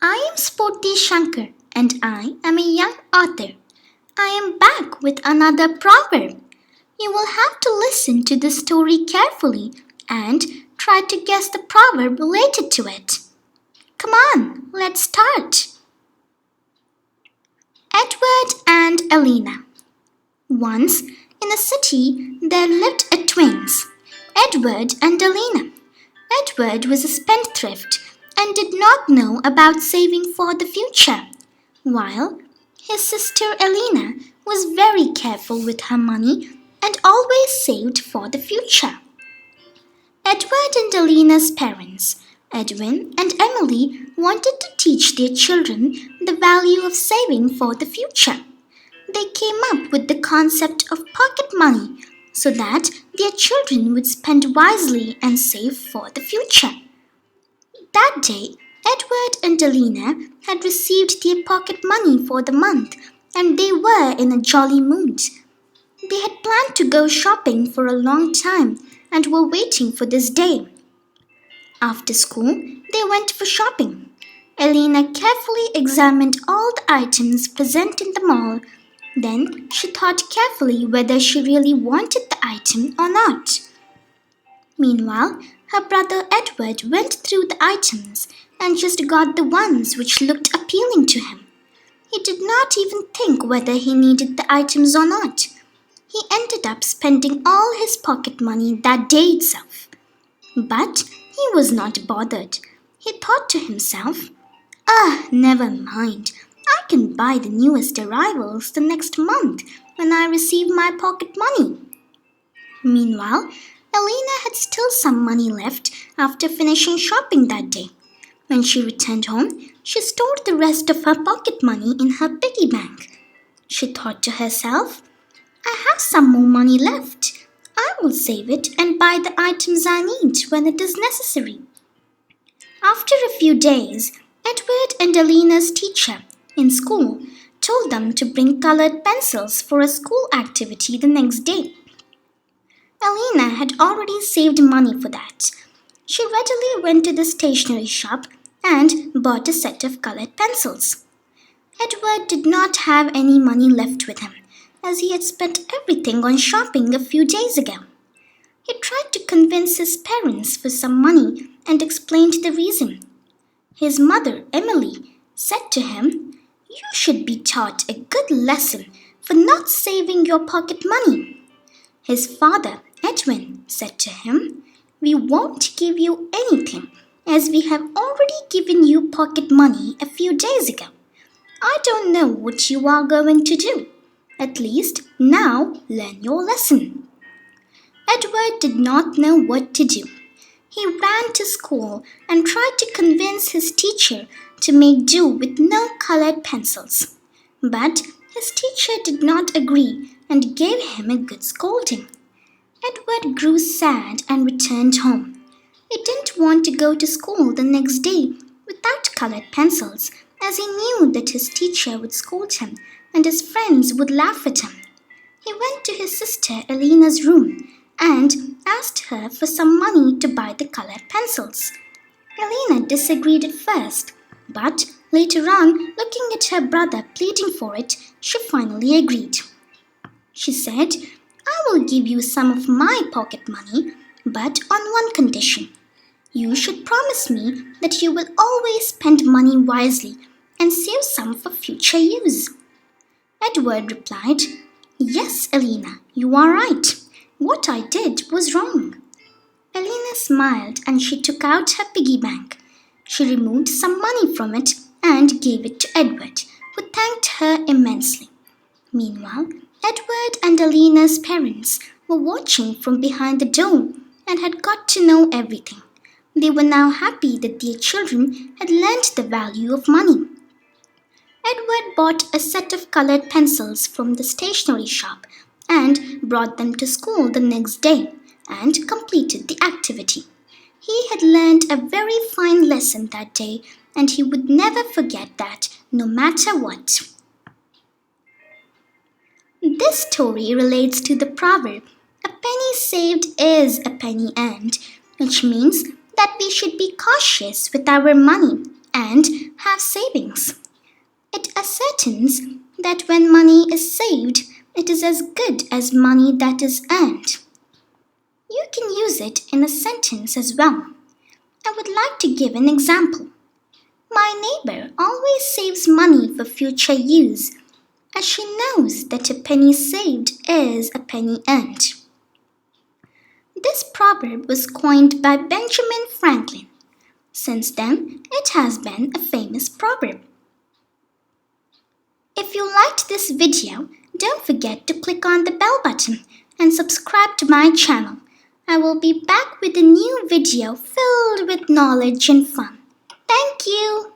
I am Sporty Shankar and I am a young author. I am back with another proverb. You will have to listen to the story carefully and try to guess the proverb related to it. Come on, let's start. Edward and Elena. Once, in a city, there lived a twins, Edward and Elena. Edward was a spendthrift and did not know about saving for the future, while his sister Elena was very careful with her money and always saved for the future. Edward and Elena's parents, Edwin and Emily, wanted to teach their children the value of saving for the future. They came up with the concept of pocket money so that their children would spend wisely and save for the future. That day, Edward and Elena had received their pocket money for the month and they were in a jolly mood. They had planned to go shopping for a long time and were waiting for this day. After school, they went for shopping. Elena carefully examined all the items present in the mall. Then she thought carefully whether she really wanted the item or not. Meanwhile, her brother Edward went through the items and just got the ones which looked appealing to him. He did not even think whether he needed the items or not. He ended up spending all his pocket money that day itself. But he was not bothered. He thought to himself, never mind. I can buy the newest arrivals the next month when I receive my pocket money. Meanwhile, Elena had still some money left after finishing shopping that day. When she returned home, she stored the rest of her pocket money in her piggy bank. She thought to herself, I have some more money left. I will save it and buy the items I need when it is necessary. After a few days, Edward and Elena's teacher in school told them to bring colored pencils for a school activity the next day. Elena had already saved money for that. She readily went to the stationery shop and bought a set of colored pencils. Edward did not have any money left with him, as he had spent everything on shopping a few days ago. He tried to convince his parents for some money and explained the reason. His mother, Emily, said to him, You should be taught a good lesson for not saving your pocket money. His father, Edwin, said to him, We won't give you anything as we have already given you pocket money a few days ago. I don't know what you are going to do. At least now learn your lesson. Edward did not know what to do. He ran to school and tried to convince his teacher to make do with no colored pencils. But his teacher did not agree and gave him a good scolding. Edward grew sad and returned home. He didn't want to go to school the next day without colored pencils, as he knew that his teacher would scold him and his friends would laugh at him. He went to his sister Elena's room and asked her for some money to buy the colored pencils. Elena disagreed at first, but later on, looking at her brother pleading for it, she finally agreed. She said, I will give you some of my pocket money, but on one condition. You should promise me that you will always spend money wisely and save some for future use. Edward replied, Yes, Elena, you are right. What I did was wrong. Elena smiled and she took out her piggy bank. She removed some money from it and gave it to Edward, who thanked her immensely. Meanwhile, Edward and Elena's parents were watching from behind the door and had got to know everything. They were now happy that their children had learnt the value of money. Edward bought a set of colored pencils from the stationery shop and brought them to school the next day and completed the activity. He had learned a very fine lesson that day and he would never forget that, no matter what. This story relates to the proverb, A penny saved is a penny earned, which means that we should be cautious with our money and have savings. It ascertains that when money is saved, it is as good as money that is earned. You can use it in a sentence as well. I would like to give an example. My neighbor always saves money for future use, as she knows that a penny saved is a penny earned. This proverb was coined by Benjamin Franklin. Since then, it has been a famous proverb. If you liked this video, don't forget to click on the bell button and subscribe to my channel. I will be back with a new video filled with knowledge and fun. Thank you!